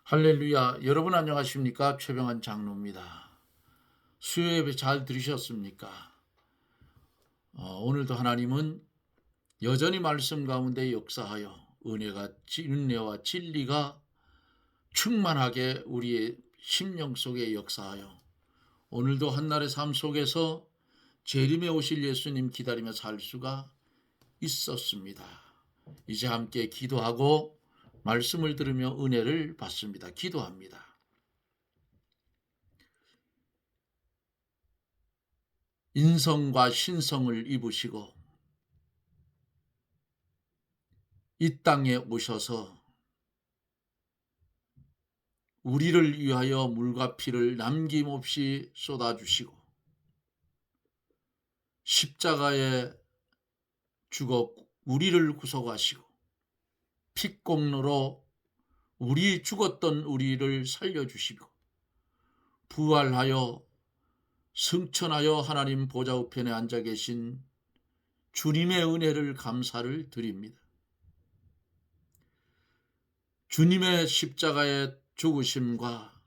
할렐루야. 여러분 안녕하십니까? 최병환 장로입니다. 수요 예배 잘 들으셨습니까? 오늘도 하나님은 여전히 말씀 가운데 역사하여 은혜와 진리가 충만하게 우리의 심령 속에 역사하여 오늘도 한날의 삶 속에서 재림에 오실 예수님 기다리며 살 수가 있었습니다. 이제 함께 기도하고 말씀을 들으며 은혜를 받습니다. 기도합니다. 인성과 신성을 입으시고 이 땅에 오셔서 우리를 위하여 물과 피를 남김없이 쏟아주시고 십자가에 죽어 우리를 구속하시고 핏공로로 죽었던 우리를 살려주시고 부활하여 승천하여 하나님 보좌 우편에 앉아 계신 주님의 은혜를 감사를 드립니다. 주님의 십자가의 죽으심과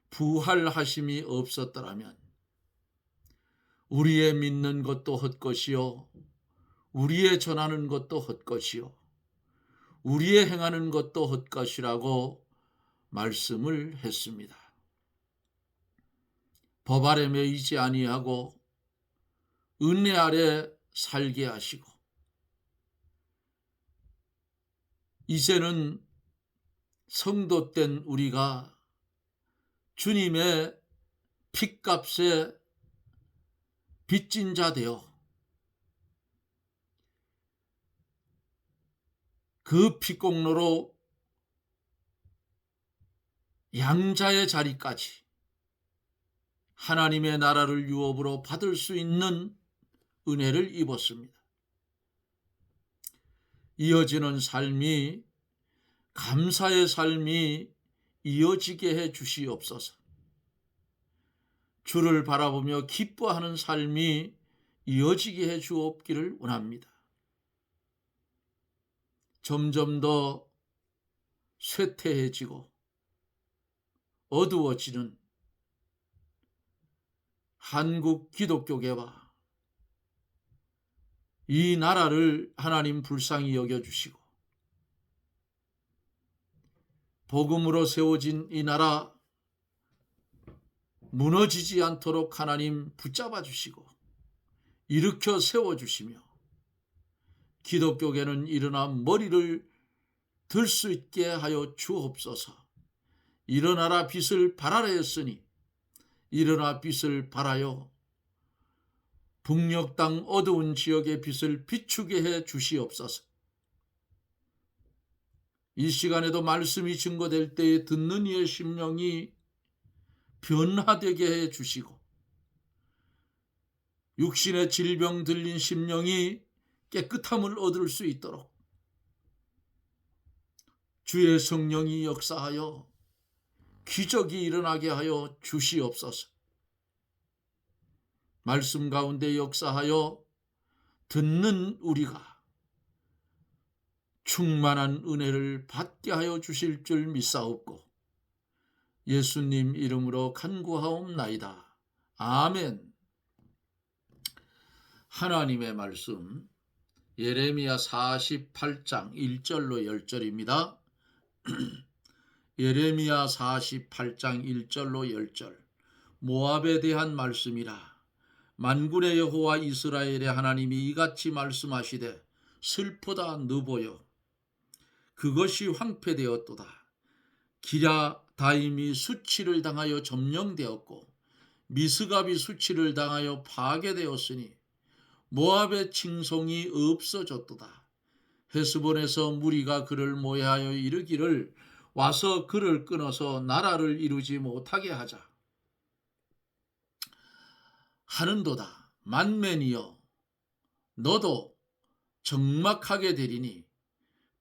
부활하심이 없었더라면 우리의 믿는 것도 헛것이요 우리의 전하는 것도 헛것이요 우리의 행하는 것도 헛것이라고 말씀을 했습니다. 법 아래 매이지 아니하고 은혜 아래 살게 하시고 이제는 성도된 우리가 주님의 핏값에 빚진 자 되어 그 핏공로로 양자의 자리까지 하나님의 나라를 유업으로 받을 수 있는 은혜를 입었습니다. 이어지는 삶이 감사의 삶이 이어지게 해 주시옵소서. 주를 바라보며 기뻐하는 삶이 이어지게 해 주옵기를 원합니다. 점점 더 쇠퇴해지고 어두워지는 한국 기독교계와 이 나라를 하나님 불쌍히 여겨주시고 복음으로 세워진 이 나라 무너지지 않도록 하나님 붙잡아 주시고 일으켜 세워주시며 기독교계는 일어나 머리를 들 수 있게 하여 주옵소서. 일어나라 빛을 발하라 했으니 일어나 빛을 발하여 북녘 땅 어두운 지역의 빛을 비추게 해 주시옵소서. 이 시간에도 말씀이 증거될 때에 듣는 이의 심령이 변화되게 해 주시고 육신의 질병 들린 심령이 깨끗함을 얻을 수 있도록 주의 성령이 역사하여 기적이 일어나게 하여 주시옵소서. 말씀 가운데 역사하여 듣는 우리가 충만한 은혜를 받게 하여 주실 줄 믿사옵고 예수님 이름으로 간구하옵나이다. 아멘. 하나님의 말씀 예레미야 48장 1절로 10절입니다. 예레미야 48장 1절로 10절 모압에 대한 말씀이라. 만군의 여호와 이스라엘의 하나님이 이같이 말씀하시되 슬프다 느보여 그것이 황폐되었도다. 기랴다임이 수치를 당하여 점령되었고 미스갑이 수치를 당하여 파괴되었으니 모압의 칭송이 없어졌도다. 헤스본에서 무리가 그를 모해하여 이르기를 와서 그를 끊어서 나라를 이루지 못하게 하자 하는도다. 만맨이여 너도 적막하게 되리니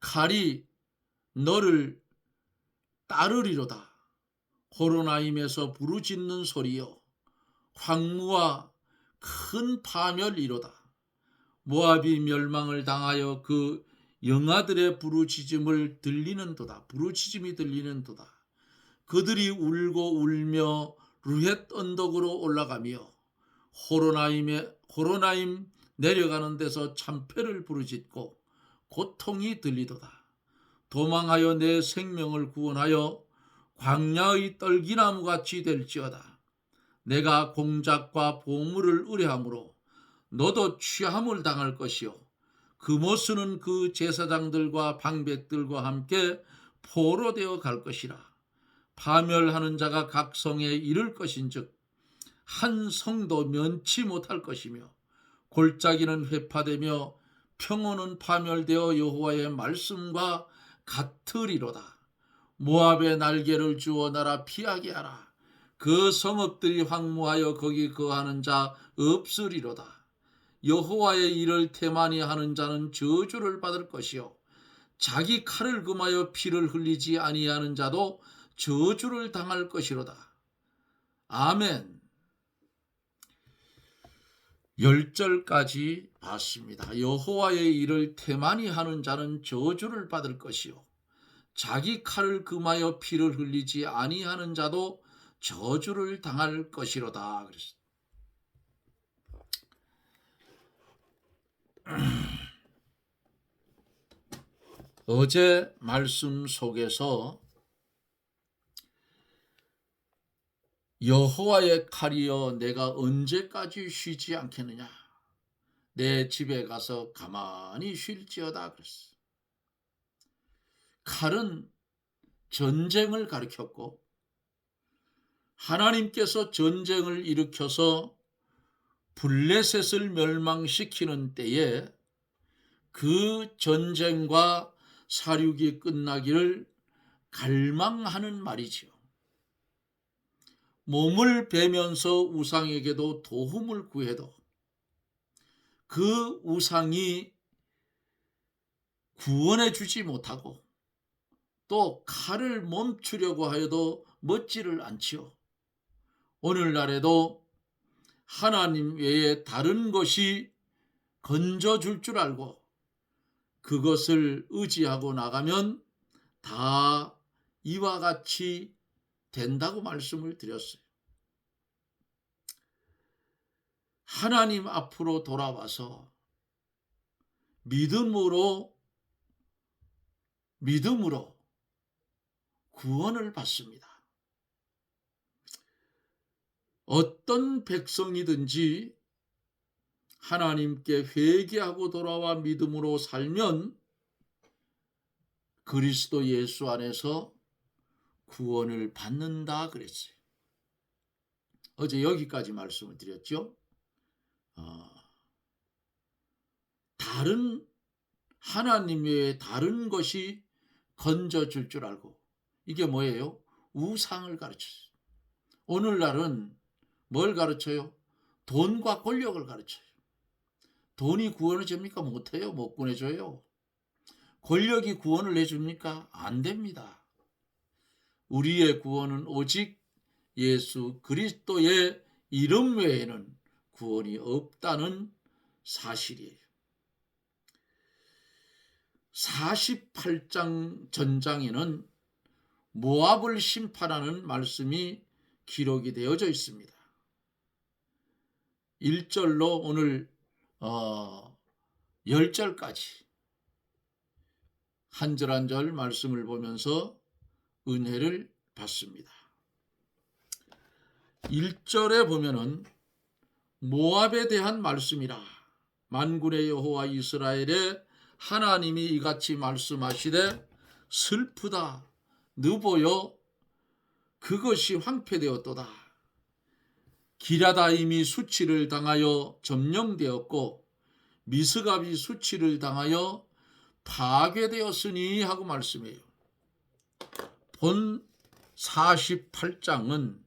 칼이 너를 따르리로다. 호로나임에서 부르짖는 소리여 황무와 큰 파멸이로다. 모압이 멸망을 당하여 그 영아들의 부르짖음이 들리는도다. 그들이 울고 울며 루헷 언덕으로 올라가며 호로나임 내려가는 데서 참패를 부르짖고 고통이 들리도다. 도망하여 내 생명을 구원하여 광야의 떨기나무같이 될지어다. 내가 공작과 보물을 의뢰함으로 너도 취함을 당할 것이요 그모스는 그 제사장들과 방백들과 함께 포로되어 갈 것이라. 파멸하는 자가 각 성에 이를 것인즉 한 성도 면치 못할 것이며 골짜기는 회파되며 평원은 파멸되어 여호와의 말씀과 같으리로다. 모압의 날개를 주어 나라 피하게 하라. 그 성읍들이 황무하여 거기 거하는 자 없으리로다. 여호와의 일을 태만히 하는 자는 저주를 받을 것이요 자기 칼을 금하여 피를 흘리지 아니하는 자도 저주를 당할 것이로다. 아멘. 10절까지 봤습니다. 여호와의 일을 태만히 하는 자는 저주를 받을 것이요 자기 칼을 금하여 피를 흘리지 아니하는 자도 저주를 당할 것이로다. 그랬습니다. 어제 말씀 속에서 여호와의 칼이여 내가 언제까지 쉬지 않겠느냐, 내 집에 가서 가만히 쉴지어다 그랬어요. 칼은 전쟁을 가리켰고 하나님께서 전쟁을 일으켜서 블레셋을 멸망시키는 때에 그 전쟁과 사륙이 끝나기를 갈망하는 말이지요. 몸을 베면서 우상에게도 도움을 구해도 그 우상이 구원해 주지 못하고 또 칼을 멈추려고 하여도 멋지를 않지요. 오늘날에도 하나님 외에 다른 것이 건져줄 줄 알고 그것을 의지하고 나가면 다 이와 같이 된다고 말씀을 드렸어요. 하나님 앞으로 돌아와서 믿음으로 구원을 받습니다. 어떤 백성이든지 하나님께 회개하고 돌아와 믿음으로 살면 그리스도 예수 안에서 구원을 받는다 그랬어요. 어제 여기까지 말씀을 드렸죠. 다른 하나님 외에 다른 것이 건져줄 줄 알고, 이게 뭐예요? 우상을 가르쳐요. 오늘날은 뭘 가르쳐요? 돈과 권력을 가르쳐요. 돈이 구원을 줍니까? 못해요. 못 구원해줘요. 권력이 구원을 해줍니까? 안 됩니다. 우리의 구원은 오직 예수 그리스도의 이름 외에는 구원이 없다는 사실이에요. 48장 전장에는 모압을 심판하는 말씀이 기록이 되어져 있습니다. 1절로 오늘 10절까지 한 절 한 절 말씀을 보면서 은혜를 받습니다. 1절에 보면은 모압에 대한 말씀이라. 만군의 여호와 이스라엘의 하나님이 이같이 말씀하시되 슬프다 느보여 그것이 황폐되었도다. 기랴다임이 수치를 당하여 점령되었고 미스갑이 수치를 당하여 파괴되었으니 하고 말씀해요. 본 48장은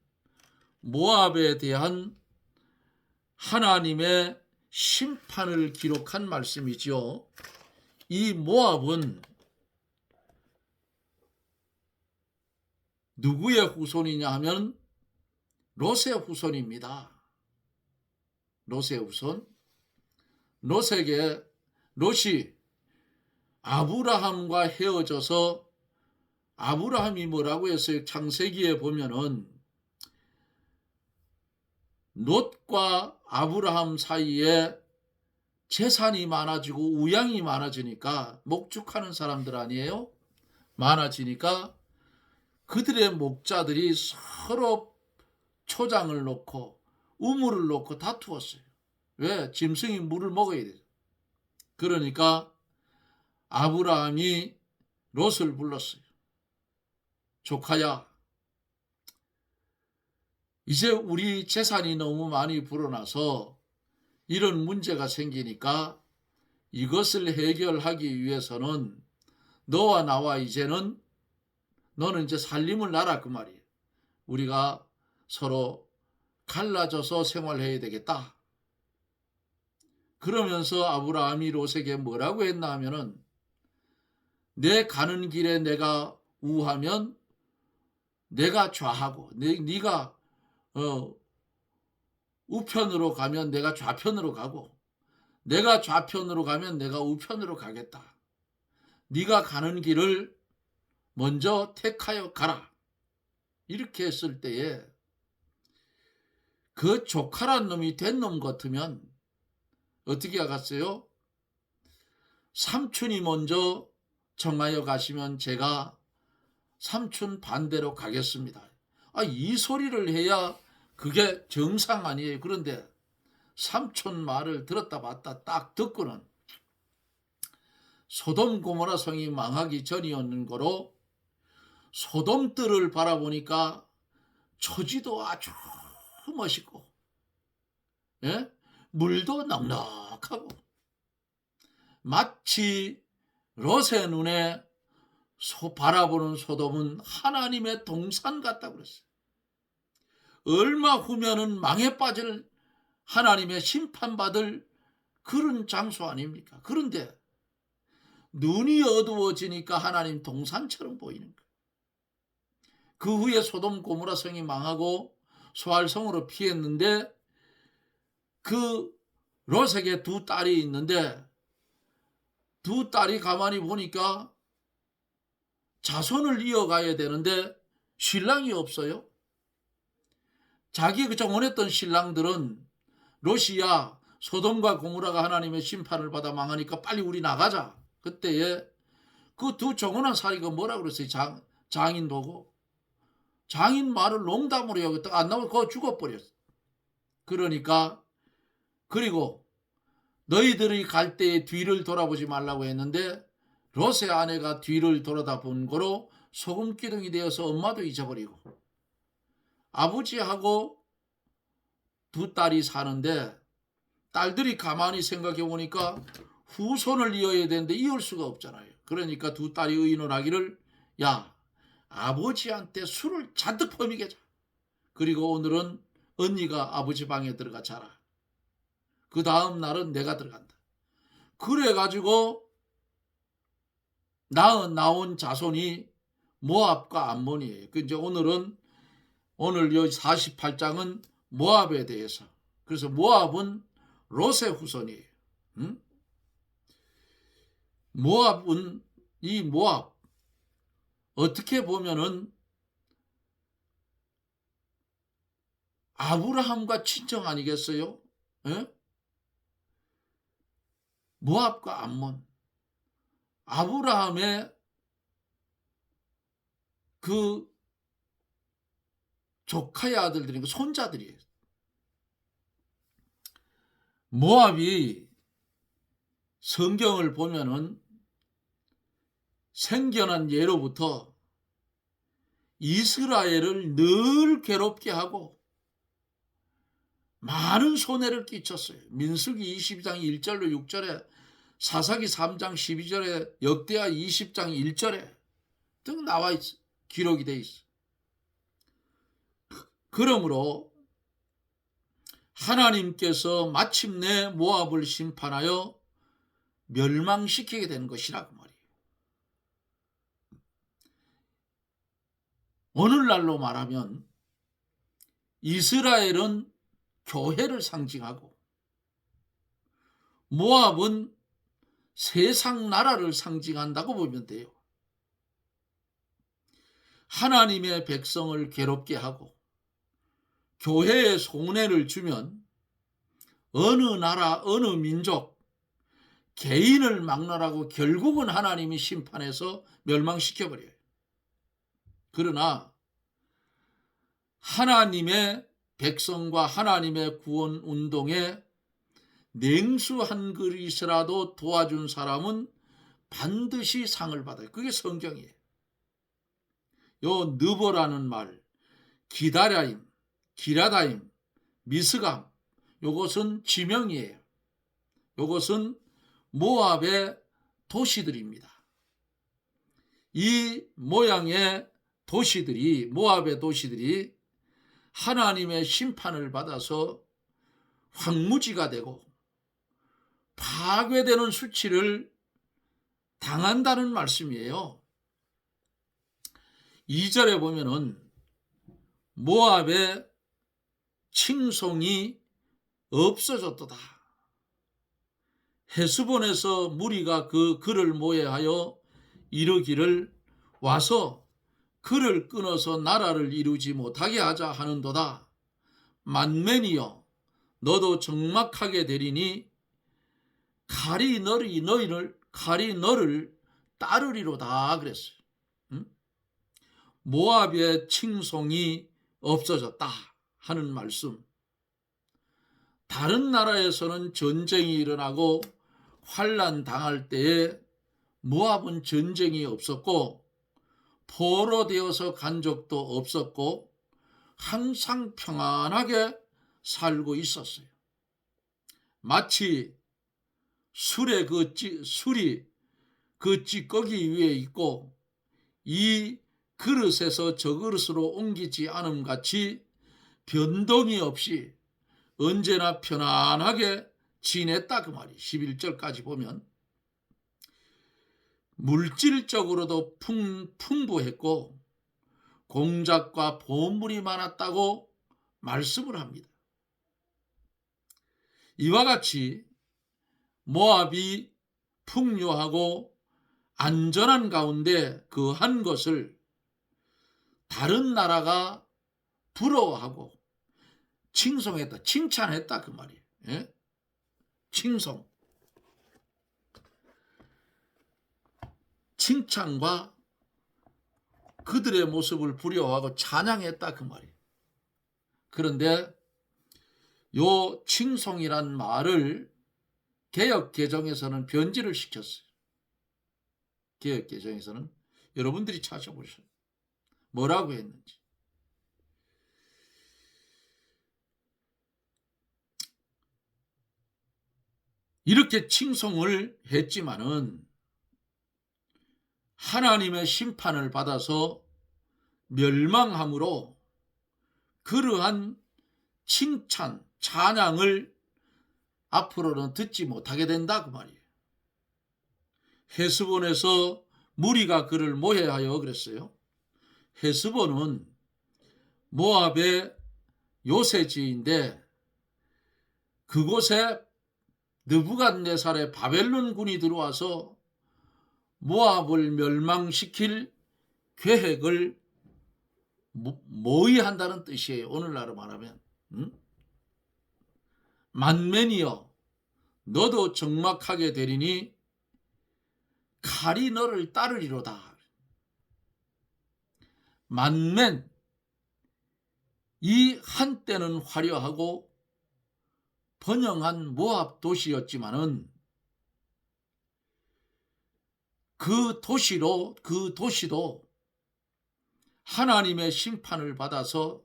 모압에 대한 하나님의 심판을 기록한 말씀이지요. 이 모압은 누구의 후손이냐 하면 롯의 후손입니다. 롯의 후손. 롯이 아브라함과 헤어져서 아브라함이 뭐라고 했어요? 창세기에 보면은 롯과 아브라함 사이에 재산이 많아지고 우양이 많아지니까 목축하는 사람들 아니에요? 많아지니까 그들의 목자들이 서로 초장을 놓고 우물을 놓고 다투었어요. 왜? 짐승이 물을 먹어야 돼요. 그러니까 아브라함이 롯을 불렀어요. 조카야, 이제 우리 재산이 너무 많이 불어나서 이런 문제가 생기니까 이것을 해결하기 위해서는 너와 나와 이제는 너는 이제 살림을 놔라 그 말이에요. 우리가 서로 갈라져서 생활해야 되겠다. 그러면서 아브라함이 롯에게 뭐라고 했나 하면은 내 가는 길에 내가 우하면 내가 좌하고 네가 우편으로 가면 내가 좌편으로 가고 내가 좌편으로 가면 내가 우편으로 가겠다. 네가 가는 길을 먼저 택하여 가라. 이렇게 했을 때에 그 조카란 놈이 된 놈 같으면 어떻게 하겠어요? 삼촌이 먼저 정하여 가시면 제가 삼촌 반대로 가겠습니다. 이 소리를 해야 그게 정상 아니에요. 그런데 삼촌 말을 들었다 봤다 딱 듣고는 소돔 고모라 성이 망하기 전이었는 거로 소돔 뜰을 바라보니까 초지도 아주 멋있고, 예? 물도 넉넉하고 마치 롯의 눈에 바라보는 소돔은 하나님의 동산 같다고 그랬어요. 얼마 후면은 망에 빠질 하나님의 심판받을 그런 장소 아닙니까? 그런데 눈이 어두워지니까 하나님 동산처럼 보이는 거예요. 그 후에 소돔 고모라 성이 망하고 소알성으로 피했는데 그 롯에게 두 딸이 있는데 두 딸이 가만히 보니까 자손을 이어가야 되는데 신랑이 없어요. 자기 그 정원했던 신랑들은 롯이야 소돔과 고모라가 하나님의 심판을 받아 망하니까 빨리 우리 나가자. 그때에 그 두 정원한 사리가 뭐라 그랬어요? 장인 보고 장인 말을 농담으로 여겼다가 안 나오고 그거 죽어버렸어. 그러니까 그리고 너희들이 갈 때에 뒤를 돌아보지 말라고 했는데 롯의 아내가 뒤를 돌아다 본 거로 소금기둥이 되어서 엄마도 잊어버리고 아버지하고 두 딸이 사는데 딸들이 가만히 생각해 보니까 후손을 이어야 되는데 이을 수가 없잖아요. 그러니까 두 딸이 의논하기를 야 아버지한테 술을 잔뜩 퍼미게 자. 그리고 오늘은 언니가 아버지 방에 들어가 자라. 그 다음 날은 내가 들어간다. 그래가지고 나온 자손이 모압과 암몬이에요. 이제 오늘 여기 48장은 모압에 대해서. 그래서 모압은 롯의 후손이에요. 응? 이 모압 어떻게 보면은 아브라함과 친정 아니겠어요? 에? 모압과 암몬. 아브라함의 그 조카의 아들들이고 손자들이에요. 모압이 성경을 보면은 생겨난 예로부터 이스라엘을 늘 괴롭게 하고 많은 손해를 끼쳤어요. 민수기 22장 1절로 6절에 사사기 3장 12절에 역대하 20장 1절에 등 나와 있어. 기록이 돼 있어. 그러므로 하나님께서 마침내 모압을 심판하여 멸망시키게 되는 것이라 그 말이에요. 오늘날로 말하면 이스라엘은 교회를 상징하고 모압은 세상 나라를 상징한다고 보면 돼요. 하나님의 백성을 괴롭게 하고 교회에 손해를 주면 어느 나라, 어느 민족, 개인을 막론하고 결국은 하나님이 심판해서 멸망시켜버려요. 그러나 하나님의 백성과 하나님의 구원 운동에 냉수 한 그릇이라도 도와준 사람은 반드시 상을 받아요. 그게 성경이에요. 요 느보라는 말, 기다라임, 기라다임, 미스감, 요것은 지명이에요. 요것은 모압의 도시들입니다. 이 모양의 도시들이, 모압의 도시들이 하나님의 심판을 받아서 황무지가 되고 파괴되는 수치를 당한다는 말씀이에요. 2절에 보면은 모압의 칭송이 없어졌도다. 헤스본에서 무리가 그 그를 모해하여 이르기를 와서 그를 끊어서 나라를 이루지 못하게 하자 하는도다. 만맨이여 너도 적막하게 되리니 칼이 너를 따르리로다 그랬어요. 모압의 칭송이 없어졌다 하는 말씀. 다른 나라에서는 전쟁이 일어나고 환난 당할 때에 모압은 전쟁이 없었고 포로되어서 간 적도 없었고 항상 평안하게 살고 있었어요. 마치 술이 그 찌꺼기 위에 있고 이 그릇에서 저 그릇으로 옮기지 않음 같이 변동이 없이 언제나 편안하게 지냈다 그 말이. 11절까지 보면 물질적으로도 풍부했고 공작과 보물이 많았다고 말씀을 합니다. 이와 같이 모압이 풍요하고 안전한 가운데 그 한 것을 다른 나라가 부러워하고 칭송했다, 칭찬했다 그 말이에요. 예? 칭송. 칭찬과 그들의 모습을 부러워하고 찬양했다 그 말이에요. 그런데 요 칭송이란 말을 개역 개정에서는 변질을 시켰어요. 개역 개정에서는 여러분들이 찾아보셔요. 뭐라고 했는지. 이렇게 칭송을 했지만은 하나님의 심판을 받아서 멸망함으로 그러한 칭찬, 찬양을 앞으로는 듣지 못하게 된다 그 말이에요. 헤스본에서 무리가 그를 모해하여 그랬어요. 헤스본은 모압의 요새지인데 그곳에 느부갓네살의 바벨론군이 들어와서 모압을 멸망시킬 계획을 모의한다는 뜻이에요. 오늘날로 말하면. 만맨이여 너도 적막하게 되리니 칼이 너를 따르리로다. 만맨, 이 한때는 화려하고 번영한 모압 도시였지만은 그 도시도 하나님의 심판을 받아서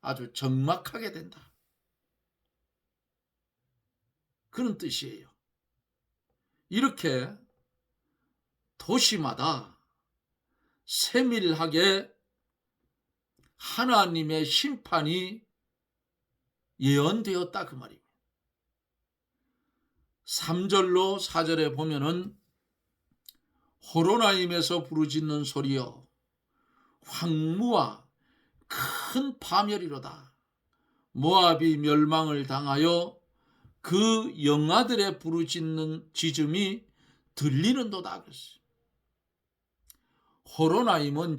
아주 적막하게 된다. 그런 뜻이에요. 이렇게 도시마다 세밀하게 하나님의 심판이 예언되었다 그 말입니다. 3절로 4절에 보면은 호로나임에서 부르짖는 소리여 황무와 큰 파멸이로다. 모압이 멸망을 당하여 그 영아들의 부르짖는 짖음이 들리는도다 그랬어요. 호로나임은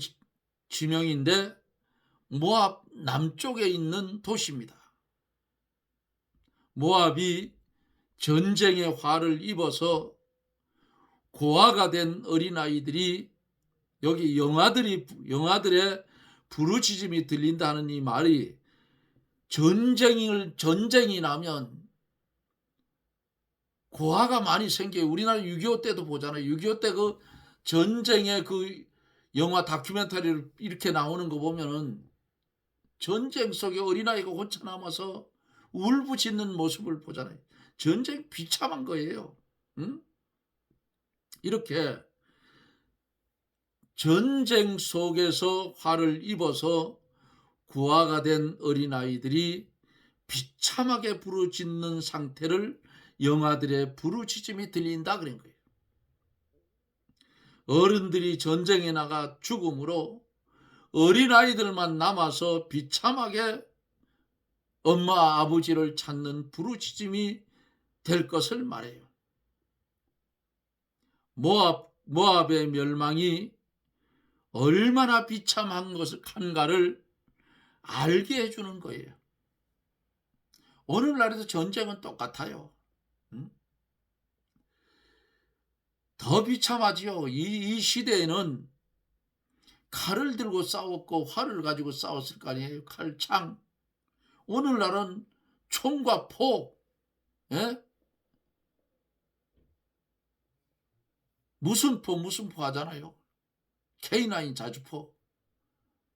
지명인데 모압 남쪽에 있는 도시입니다. 모압이 전쟁의 화를 입어서 고아가 된 어린아이들이, 여기 영아들의 부르짖음이 들린다는 이 말이, 전쟁이 나면 고아가 많이 생겨요. 우리나라 6.25 때도 보잖아요. 6.25 때 그 전쟁의 그 영화 다큐멘터리를 이렇게 나오는 거 보면은 전쟁 속에 어린아이가 혼자 남아서 울부짖는 모습을 보잖아요. 전쟁 비참한 거예요. 응? 이렇게 전쟁 속에서 화를 입어서 고아가 된 어린아이들이 비참하게 부르짖는 상태를 영아들의 부르짖음이 들린다 그런 거예요. 어른들이 전쟁에 나가 죽음으로 어린아이들만 남아서 비참하게 엄마 아버지를 찾는 부르짖음이 될 것을 말해요. 모압의 멸망이 얼마나 비참한 것을 알게 해주는 거예요. 오늘날에도 전쟁은 똑같아요. 더 비참하지요. 이 시대에는 칼을 들고 싸웠고 활을 가지고 싸웠을 거 아니에요. 칼, 창. 오늘날은 총과 폭, 예? 무슨 포 하잖아요. K9 자주포.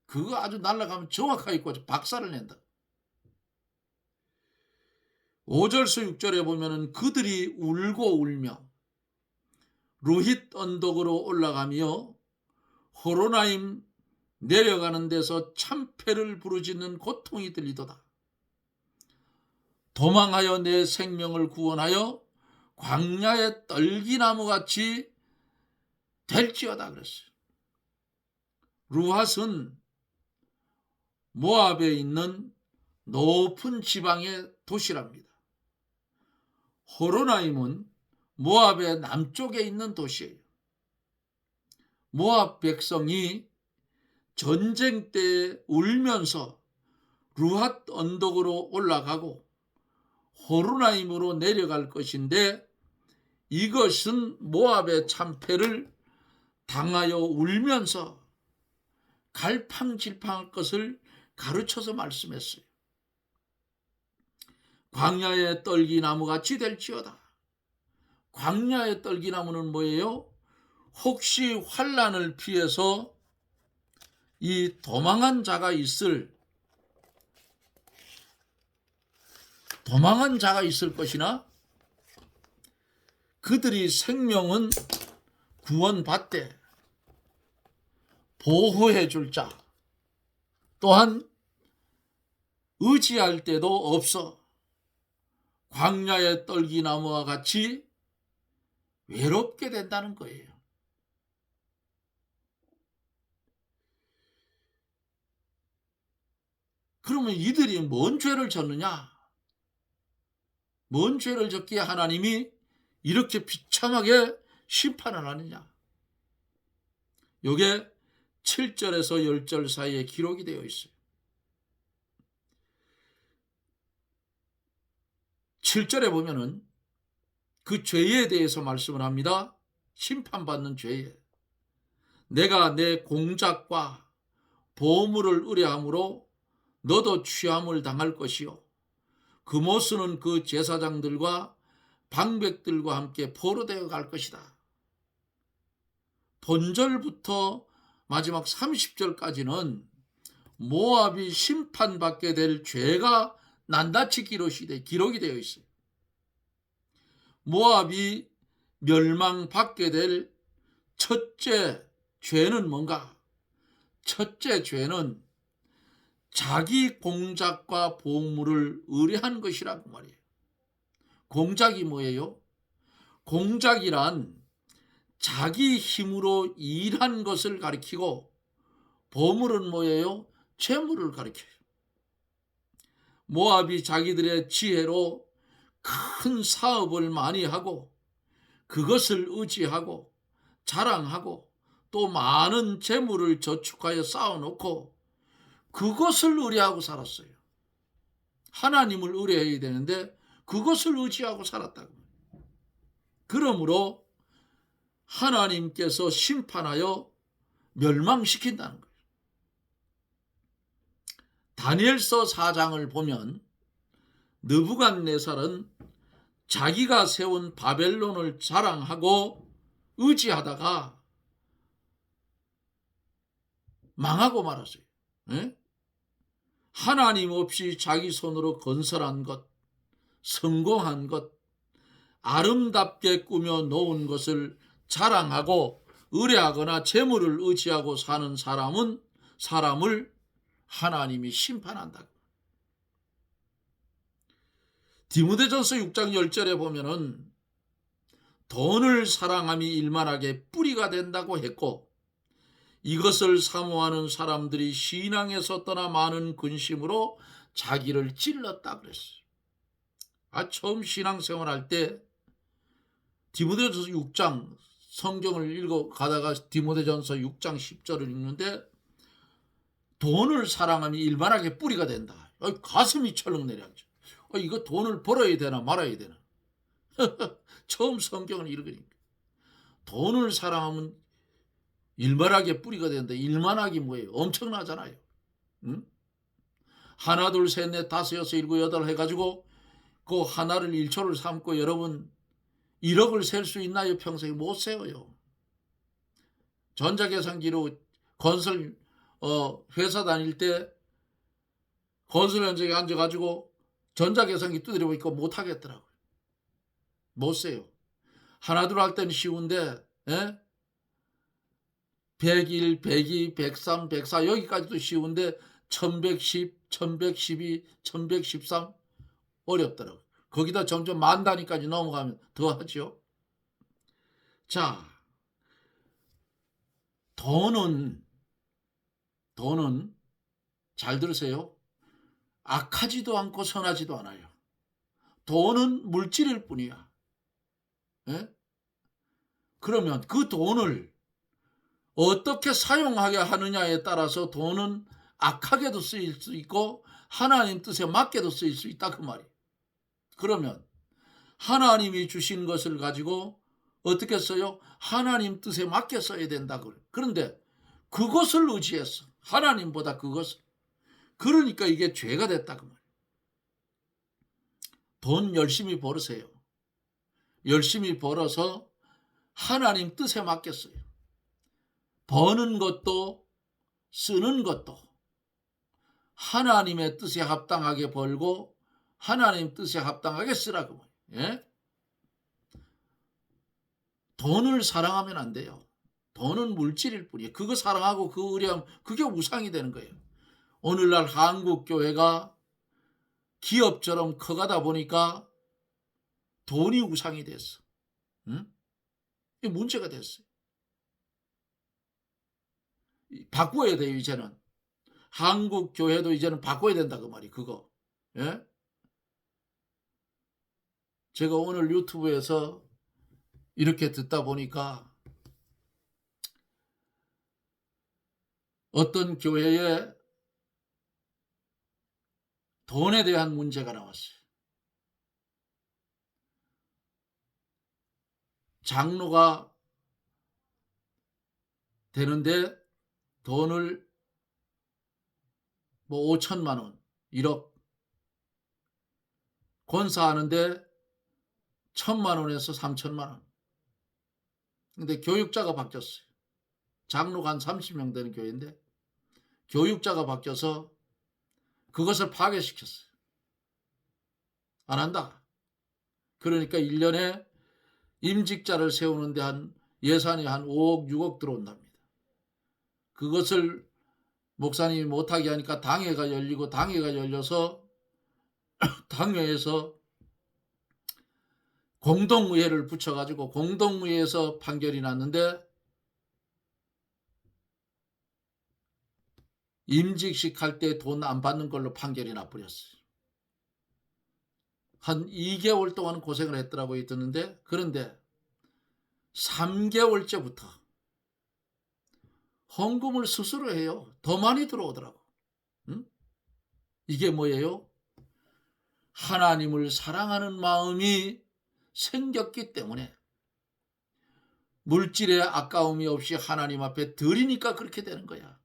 그거 아주 날아가면 정확하게 꽂아 박살을 낸다. 5절서 6절에 보면은 그들이 울고 울며 루힛 언덕으로 올라가며 호로나임 내려가는 데서 참패를 부르짖는 고통이 들리도다. 도망하여 내 생명을 구원하여 광야의 떨기나무같이 될지어다 그랬어요. 루핫은 모압에 있는 높은 지방의 도시랍니다. 호로나임은 모압의 남쪽에 있는 도시예요. 모압 백성이 전쟁 때 울면서 루핫 언덕으로 올라가고 호로나임으로 내려갈 것인데, 이것은 모압의 참패를 당하여 울면서 갈팡질팡할 것을 가르쳐서 말씀했어요. 광야의 떨기나무같이 될지어다. 광야의 떨기나무는 뭐예요? 혹시 환난을 피해서 이 도망한 자가 있을 것이나 그들이 생명은 구원받되 보호해 줄 자, 또한 의지할 데도 없어 광야의 떨기나무와 같이 외롭게 된다는 거예요. 그러면 이들이 뭔 죄를 졌느냐? 뭔 죄를 졌기에 하나님이 이렇게 비참하게 심판을 하느냐? 이게 7절에서 10절 사이에 기록이 되어 있어요. 7절에 보면은 그 죄에 대해서 말씀을 합니다. 심판받는 죄에. 내가 내 공작과 보물을 의뢰함으로 너도 취함을 당할 것이요. 그모스는 그 제사장들과 방백들과 함께 포로되어 갈 것이다. 본절부터 마지막 30절까지는 모압이 심판받게 될 죄가 낱낱이 기록이 되어 있어요. 모압이 멸망받게 될 첫째 죄는 뭔가? 첫째 죄는 자기 공작과 보물을 의뢰한 것이라고 말이에요. 공작이 뭐예요? 공작이란 자기 힘으로 일한 것을 가리키고, 보물은 뭐예요? 재물을 가리켜요. 모압이 자기들의 지혜로 큰 사업을 많이 하고 그것을 의지하고 자랑하고 또 많은 재물을 저축하여 쌓아놓고 그것을 의뢰하고 살았어요. 하나님을 의뢰해야 되는데 그것을 의지하고 살았다고. 그러므로 하나님께서 심판하여 멸망시킨다는 거예요. 다니엘서 4장을 보면 느부갓네살은 자기가 세운 바벨론을 자랑하고 의지하다가 망하고 말았어요. 에? 하나님 없이 자기 손으로 건설한 것, 성공한 것, 아름답게 꾸며 놓은 것을 자랑하고 의뢰하거나 재물을 의지하고 사는 사람을 하나님이 심판한다. 디모데전서 6장 10절에 보면은 돈을 사랑함이 일만하게 뿌리가 된다고 했고 이것을 사모하는 사람들이 신앙에서 떠나 많은 근심으로 자기를 찔렀다 그랬어요. 처음 신앙생활할 때 디모데전서 6장 성경을 읽어 가다가 디모데전서 6장 10절을 읽는데 돈을 사랑함이 일만하게 뿌리가 된다. 가슴이 철렁 내려앉죠. 이거 돈을 벌어야 되나 말아야 되나. 처음 성경을 읽으니까 돈을 사랑하면 일만하게 뿌리가 된다. 일만하기 뭐예요? 엄청나잖아요. 응? 하나 둘 셋 넷 다섯 여섯 일곱 여덟 해가지고 그 하나를 1초를 삼고 여러분 1억을 셀 수 있나요? 평생에 못 세워요. 전자계산기로 건설 회사 다닐 때 건설 현장에 앉아가지고 전자계산기 두드려 보니까 못 하겠더라고요. 못 세요. 하나 둘 할 때는 쉬운데 101, 102, 103, 104 여기까지도 쉬운데 1110, 1112, 1113 어렵더라고요. 거기다 점점 만 단위까지 넘어가면 더 하죠. 자, 돈은 잘 들으세요. 악하지도 않고 선하지도 않아요. 돈은 물질일 뿐이야. 그러면 그 돈을 어떻게 사용하게 하느냐에 따라서 돈은 악하게도 쓰일 수 있고 하나님 뜻에 맞게도 쓰일 수 있다 그 말이에요. 그러면 하나님이 주신 것을 가지고 어떻게 써요? 하나님 뜻에 맞게 써야 된다 그래. 그런데 그것을 의지했어. 하나님보다 그것을. 그러니까 이게 죄가 됐다 그 말이에요. 돈 열심히 벌으세요. 열심히 벌어서 하나님 뜻에 맞게 써요. 버는 것도 쓰는 것도 하나님의 뜻에 합당하게 벌고 하나님 뜻에 합당하게 쓰라고. 돈을 사랑하면 안 돼요. 돈은 물질일 뿐이에요. 그거 사랑하고 그 의뢰하면 그게 우상이 되는 거예요. 오늘날 한국 교회가 기업처럼 커가다 보니까 돈이 우상이 됐어. 이게 문제가 됐어요. 바꿔야 돼요. 이제는 한국 교회도 이제는 바꿔야 된다 그 말이 그거. 제가 오늘 유튜브에서 이렇게 듣다 보니까 어떤 교회에 돈에 대한 문제가 나왔어요. 장로가 되는데 돈을 5천만 원, 1억 권사하는데 1,000만 원에서 3천만 원. 근데 교육자가 바뀌었어요. 장로가 한 30명 되는 교회인데 교육자가 바뀌어서 그것을 파괴시켰어요. 안 한다. 그러니까 1년에 임직자를 세우는데 예산이 한 5억, 6억 들어온답니다. 그것을 목사님이 못하게 하니까 당회가 열리고 당회가 열려서 당회에서 공동의회를 붙여가지고 공동의회에서 판결이 났는데 임직식 할 때 돈 안 받는 걸로 판결이 나버렸어요. 한 2개월 동안 고생을 했더라고요. 듣는데 그런데 3개월째부터 헌금을 스스로 해요. 더 많이 들어오더라고. 응? 이게 뭐예요? 하나님을 사랑하는 마음이 생겼기 때문에 물질의 아까움이 없이 하나님 앞에 드리니까 그렇게 되는 거야.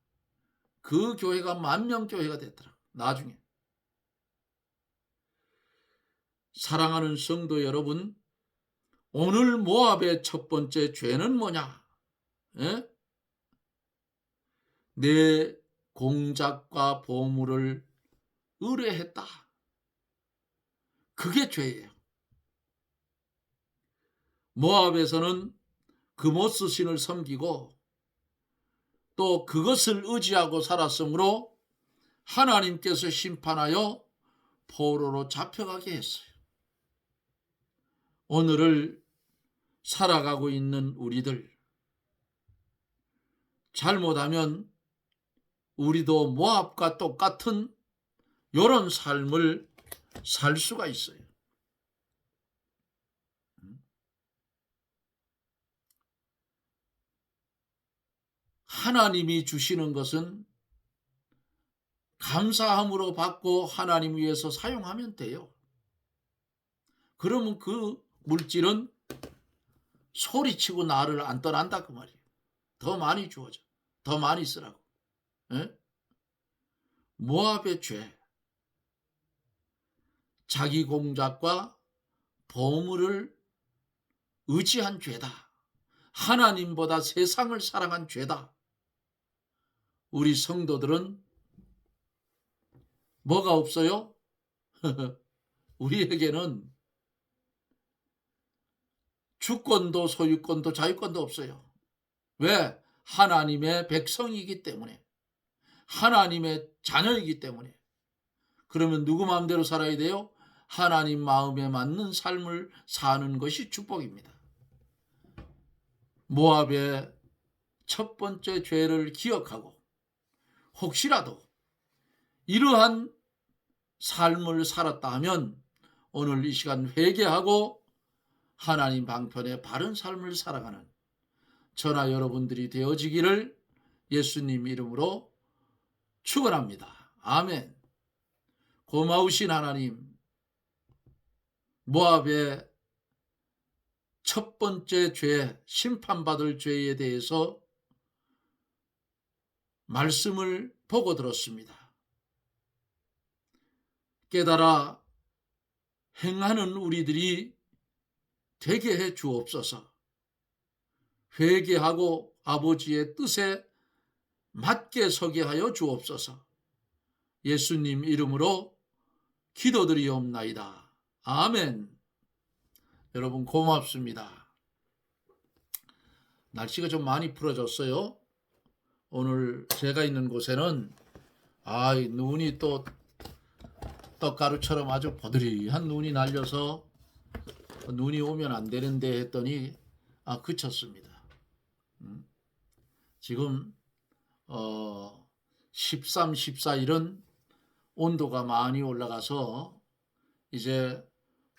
그 교회가 만명교회가 됐더라. 나중에. 사랑하는 성도 여러분, 오늘 모압의 첫 번째 죄는 뭐냐? 에? 내 공작과 보물을 의뢰했다. 그게 죄예요. 모압에서는 그모스 신을 섬기고 또 그것을 의지하고 살았으므로 하나님께서 심판하여 포로로 잡혀가게 했어요. 오늘을 살아가고 있는 우리들, 잘못하면 우리도 모압과 똑같은 이런 삶을 살 수가 있어요. 하나님이 주시는 것은 감사함으로 받고 하나님 위해서 사용하면 돼요. 그러면 그 물질은 소리치고 나를 안 떠난다 그 말이에요. 더 많이 주어져. 더 많이 쓰라고. 에? 모압의 죄. 자기 공작과 보물을 의지한 죄다. 하나님보다 세상을 사랑한 죄다. 우리 성도들은 뭐가 없어요? 우리에게는 주권도 소유권도 자유권도 없어요. 왜? 하나님의 백성이기 때문에. 하나님의 자녀이기 때문에. 그러면 누구 마음대로 살아야 돼요? 하나님 마음에 맞는 삶을 사는 것이 축복입니다. 모압의 첫 번째 죄를 기억하고 혹시라도 이러한 삶을 살았다 하면 오늘 이 시간 회개하고 하나님 방편의 바른 삶을 살아가는 저나 여러분들이 되어지기를 예수님 이름으로 축원합니다. 아멘. 고마우신 하나님, 모압의 첫 번째 죄, 심판받을 죄에 대해서 말씀을 보고 들었습니다. 깨달아 행하는 우리들이 되게 해 주옵소서. 회개하고 아버지의 뜻에 맞게 서게 하여 주옵소서. 예수님 이름으로 기도드리옵나이다. 아멘. 여러분 고맙습니다. 날씨가 좀 많이 풀어졌어요. 오늘 제가 있는 곳에는 눈이 또 떡가루처럼 아주 버드리한 눈이 날려서 눈이 오면 안 되는데 했더니 그쳤습니다. 지금 13, 14일은 온도가 많이 올라가서 이제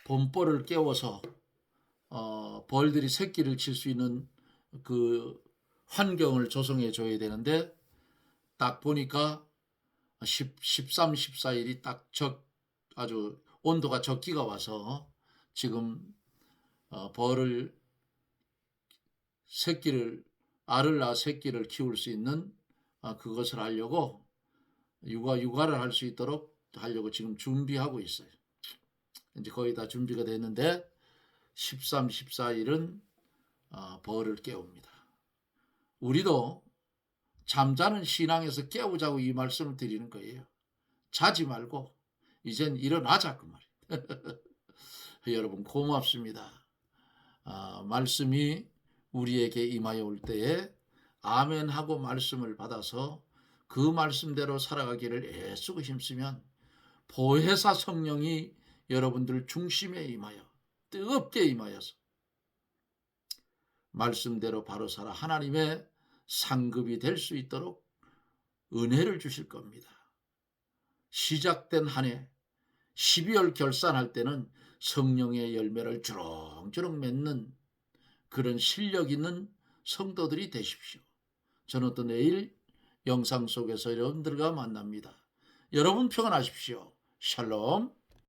봄벌을 깨워서 벌들이 새끼를 칠 수 있는 그 환경을 조성해 줘야 되는데 딱 보니까 13, 14일이 딱 아주 온도가 적기가 와서 지금 벌을 알을 낳아 새끼를 키울 수 있는 그것을 하려고 육아를 할 수 있도록 하려고 지금 준비하고 있어요. 이제 거의 다 준비가 됐는데 13, 14일은 벌을 깨웁니다. 우리도 잠자는 신앙에서 깨우자고 이 말씀을 드리는 거예요. 자지 말고 이젠 일어나자 그 말이에요. 여러분 고맙습니다. 말씀이 우리에게 임하여 올 때에 아멘 하고 말씀을 받아서 그 말씀대로 살아가기를 애쓰고 힘쓰면 보혜사 성령이 여러분들 중심에 임하여 뜨겁게 임하여서 말씀대로 바로 살아 하나님의 상급이 될 수 있도록 은혜를 주실 겁니다. 시작된 한 해 12월 결산할 때는 성령의 열매를 주렁주렁 맺는 그런 실력 있는 성도들이 되십시오. 저는 또 내일 영상 속에서 여러분들과 만납니다. 여러분 평안하십시오. 샬롬.